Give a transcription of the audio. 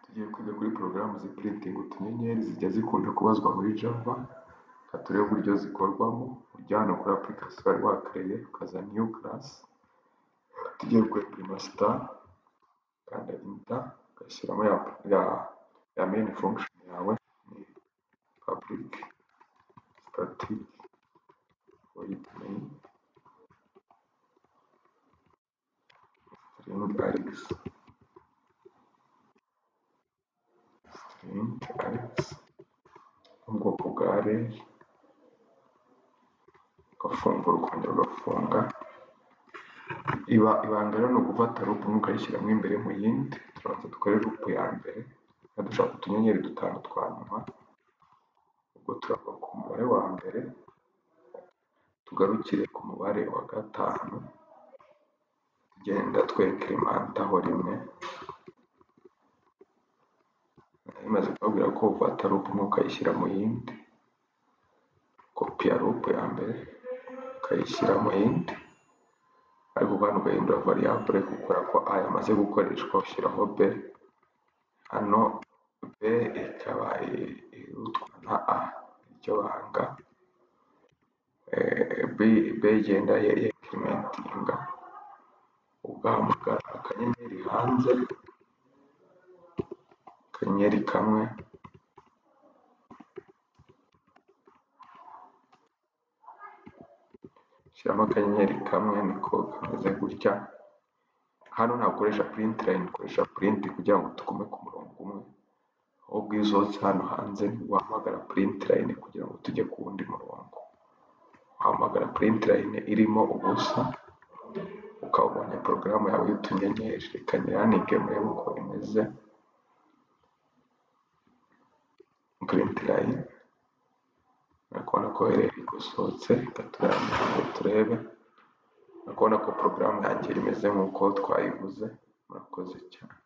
Tugiye kwiga kuri porogaramu zipuritinga utunyenyeri zijya zikunda kubazwa muri Java, reka turebe uburyo zikorwamo. Ujya hano kuri application wari wakereye ukaza new class, tugiye kwepurima star, kanda enter, ugashyiramo ya main function yawe ni public static void main string alex mu bwoko bwa array, ugafungura ukongera ugafunga. Ibanga rero ni ugufata loop imwe ukayishyiramo imbere mu yindi. Turabanza dukore loop ya mbere, dushaka utunyenyeri dutanu twa nyuma. Ubwo turava ku mubare wa mbere tugarukire ku mubare wa gatanu, tugenda twekiremantaho rimwe. Imaze kubabwira ko ufata loop imwe ukayishyira mu yindi, kopi ya loop ya mbere ukayishyira mu yindi, ariko kandi ugahindura variable kubera ko a yamaze gukoreshwa, ushyiraho b. Hano b ikaba irutwa na a, iryo banga. b igenda yekirementinga, ugahamagara akanyenyeri hanze, akanyenyeri kamwe, shyiramo akanyenyeri kamwe, niko kameze gutya. Hano ntakoresha print line, ukoresha print kugira ngo tugume ku murongo umwe. Ahubwo iyo usohotse hano hanze uhamagara print line kugira ngo tujye ku wundi murongo. Uhamagara print line irimo ubusa, ukaba ubonye porogaramu yawe y'utunyenyeri. Reka nyiraninge murebe uko imeze. Print line urabona ko ikosohotse, reka turebe. Urabona ko porogaramu yanjye imeze nk'uko twayivuze. Murakoze cyane.